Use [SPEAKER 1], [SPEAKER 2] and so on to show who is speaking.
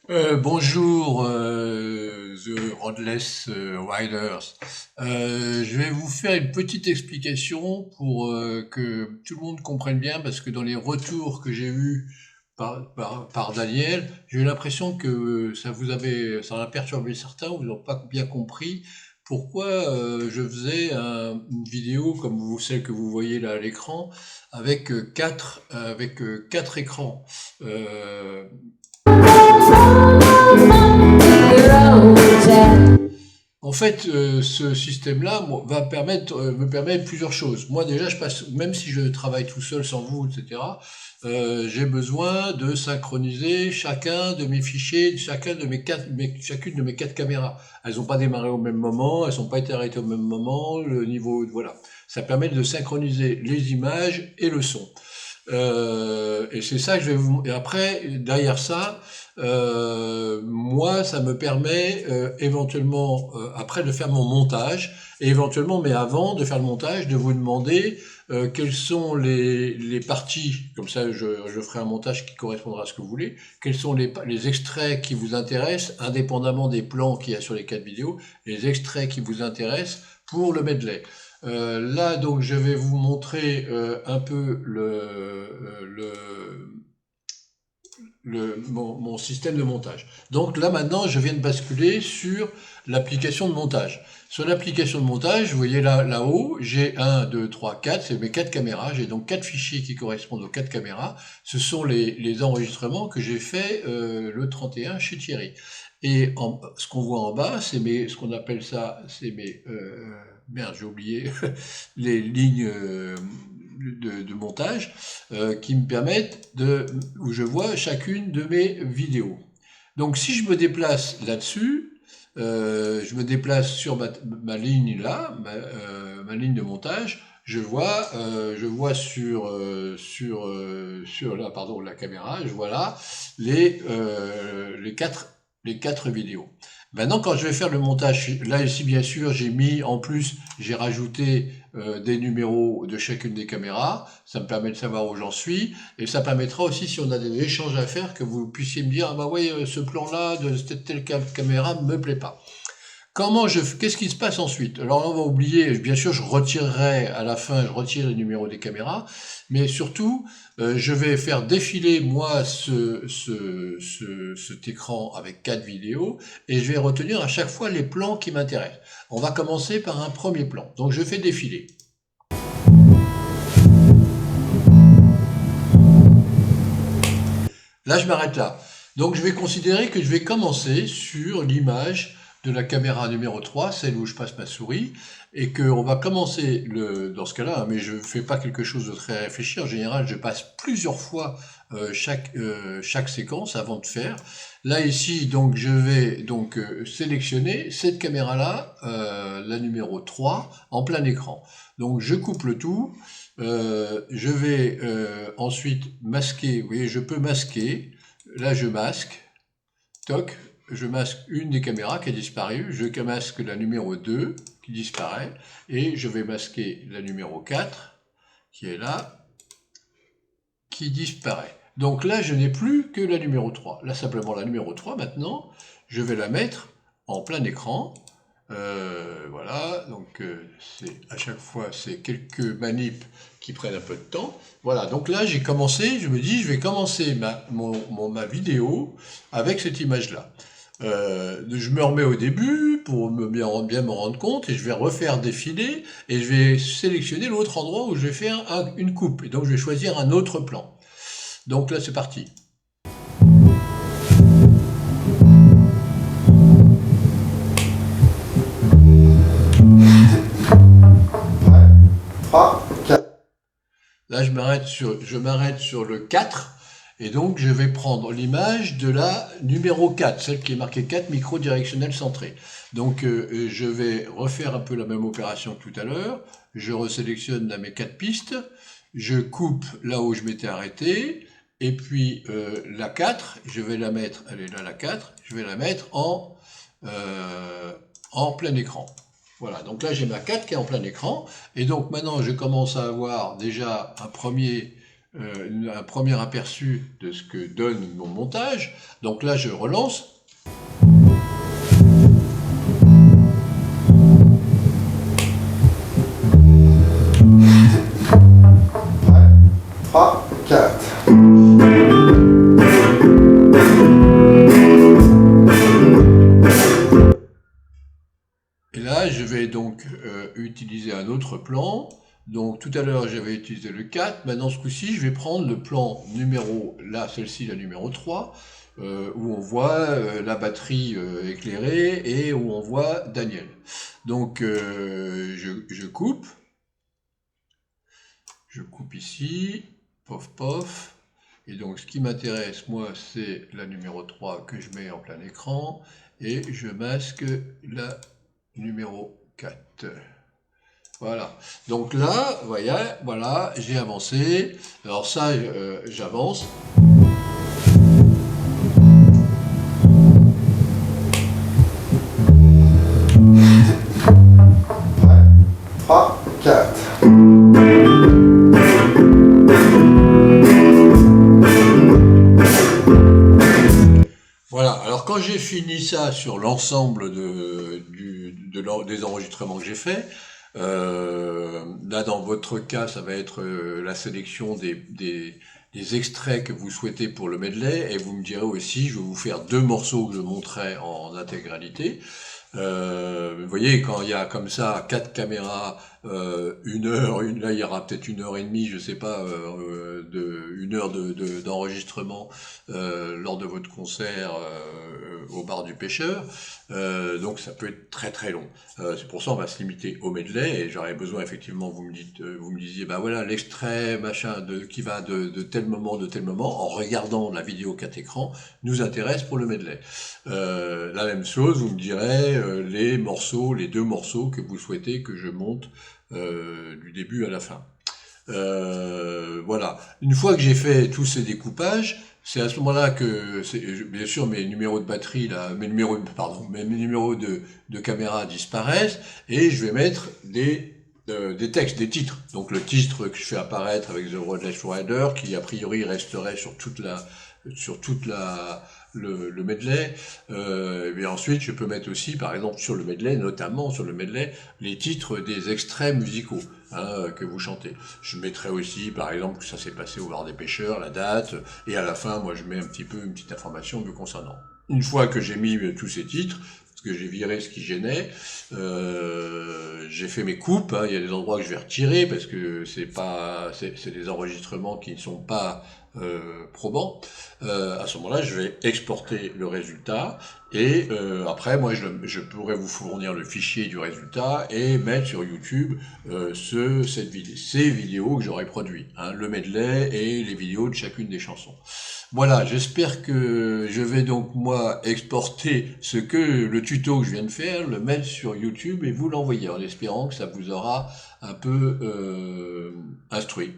[SPEAKER 1] Bonjour, The Roadless Riders. Je vais vous faire une petite explication pour que tout le monde comprenne bien, parce que dans les retours que j'ai eus par Daniel, j'ai eu l'impression que ça en a perturbé certains, vous n'avez pas bien compris pourquoi je faisais une vidéo celle que vous voyez là à l'écran avec quatre écrans. Euh, En fait, ce système-là me permettre plusieurs choses. Moi, déjà, même si je travaille tout seul sans vous, etc., j'ai besoin de synchroniser chacun de mes fichiers, chacune de mes quatre caméras. Elles n'ont pas démarré au même moment, elles n'ont pas été arrêtées au même moment, le niveau, voilà. Ça permet de synchroniser les images et le son. Et c'est ça que je vais vous. Et après, derrière ça, moi, ça me permet éventuellement après de faire mon montage, et éventuellement, mais avant de faire le montage, de vous demander quelles sont les parties. Comme ça, je ferai un montage qui correspondra à ce que vous voulez. Quels sont les extraits qui vous intéressent, indépendamment des plans qu'il y a sur les quatre vidéos, les extraits qui vous intéressent pour le medley. Là, donc, je vais vous montrer un peu mon système de montage. Donc là, maintenant, je viens de basculer sur l'application de montage. Sur l'application de montage, vous voyez là-haut, j'ai 1, 2, 3, 4, c'est mes quatre caméras. J'ai donc quatre fichiers qui correspondent aux quatre caméras. Ce sont les enregistrements que j'ai fait le 31 chez Thierry. Et ce qu'on voit en bas, ce qu'on appelle ça, c'est mes, merde, j'ai oublié, les lignes de montage qui me permettent où je vois chacune de mes vidéos. Donc si je me déplace là-dessus, je me déplace sur ma ligne là, ma ligne de montage, je vois sur là, pardon, la caméra, je vois là les quatre vidéos. Maintenant, quand je vais faire le montage, là ici bien sûr, j'ai rajouté des numéros de chacune des caméras. Ça me permet de savoir où j'en suis, et ça permettra aussi, si on a des échanges à faire, que vous puissiez me dire ah bah oui, ce plan-là de telle caméra me plaît pas. Qu'est-ce qui se passe ensuite? Alors on va oublier, bien sûr, je retirerai à la fin, je retire les numéros des caméras, mais surtout, je vais faire défiler moi cet écran avec quatre vidéos, et je vais retenir à chaque fois les plans qui m'intéressent. On va commencer par un premier plan. Donc je fais défiler. Là, je m'arrête là. Donc je vais considérer que je vais commencer sur l'image de la caméra numéro 3, celle où je passe ma souris, et qu'on va commencer dans ce cas-là, hein, mais je ne fais pas quelque chose de très réfléchi. En général, je passe plusieurs fois chaque séquence avant de faire. Là, ici, donc, je vais donc sélectionner cette caméra-là, la numéro 3, en plein écran. Donc, je coupe le tout. Je vais ensuite masquer. Vous voyez, je peux masquer. Là, je masque. Toc. Je masque une des caméras qui a disparu. Je masque la numéro 2 qui disparaît. Et je vais masquer la numéro 4 qui est là, qui disparaît. Donc là, je n'ai plus que la numéro 3. Là, simplement la numéro 3, maintenant, je vais la mettre en plein écran. Voilà, donc à chaque fois, c'est quelques manips qui prennent un peu de temps. Voilà, donc là, j'ai commencé, je me dis, je vais commencer ma vidéo avec cette image-là. Je me remets au début pour bien me rendre compte, et je vais refaire défiler, et je vais sélectionner l'autre endroit où je vais faire une coupe. Et donc, je vais choisir un autre plan. Donc là, c'est parti. Là, je m'arrête sur le 4, et donc je vais prendre l'image de la numéro 4, celle qui est marquée 4 micro directionnel centré. Donc je vais refaire un peu la même opération que tout à l'heure. Je resélectionne là mes 4 pistes, je coupe là où je m'étais arrêté, et puis la 4, je vais la mettre, elle est là la 4, je vais la mettre en plein écran. Voilà, donc là j'ai ma 4 qui est en plein écran, et donc maintenant je commence à avoir déjà un premier un premier aperçu de ce que donne mon montage. Donc là, je relance.
[SPEAKER 2] Trois, quatre.
[SPEAKER 1] Et là, je vais donc utiliser un autre plan. Donc tout à l'heure, j'avais utilisé le 4. Maintenant, ce coup-ci, je vais prendre le plan numéro, là, celle-ci, la numéro 3, où on voit la batterie éclairée et où on voit Daniel. Donc je coupe. Je coupe ici. Pof, pof. Et donc ce qui m'intéresse, moi, c'est la numéro 3 que je mets en plein écran. Et je masque la numéro 4. Voilà. Donc là, vous voyez, voilà, j'ai avancé. Alors ça, j'avance.
[SPEAKER 2] Trois, quatre.
[SPEAKER 1] Voilà, alors quand j'ai fini ça sur l'ensemble des enregistrements que j'ai fait, là dans votre cas ça va être la sélection des extraits que vous souhaitez pour le medley, et vous me direz aussi, je vais vous faire 2 morceaux que je monterai en intégralité. Vous voyez, quand il y a comme ça 4 caméras, 1 heure, là il y aura peut-être 1 heure et demie, je sais pas, 1 heure d'enregistrement lors de votre concert au bar du pêcheur, donc ça peut être très très long. C'est pour ça on va se limiter au medley, et j'aurais besoin effectivement, vous me disiez, bah voilà l'extrait machin qui va de tel moment en regardant la vidéo 4 écrans nous intéresse pour le medley. La même chose, vous me direz les 2 morceaux que vous souhaitez que je monte du début à la fin. Voilà. Une fois que j'ai fait tous ces découpages, c'est à ce moment-là que, bien sûr, mes numéros de batterie, là, mes numéros de caméra disparaissent, et je vais mettre des textes, des titres. Donc le titre que je fais apparaître avec The Roadless Rider, qui a priori resterait sur le medley. Et bien ensuite, je peux mettre aussi, par exemple, sur le medley, notamment sur le medley, les titres des extraits musicaux que vous chantez. Je mettrai aussi, par exemple, que ça s'est passé au bar des pêcheurs, la date, et à la fin, moi, je mets une petite information me concernant. Une fois que j'ai mis tous ces titres, parce que j'ai viré ce qui gênait, j'ai fait mes coupes, il y a des endroits que je vais retirer parce que c'est des enregistrements qui ne sont pas probants. À ce moment-là, je vais exporter le résultat, et après, moi, je pourrais vous fournir le fichier du résultat et mettre sur YouTube ces vidéos que j'aurais produites, le medley et les vidéos de chacune des chansons. Voilà, j'espère que je vais donc moi exporter le tuto que je viens de faire, le mettre sur YouTube et vous l'envoyer en espérant que ça vous aura un peu instruit.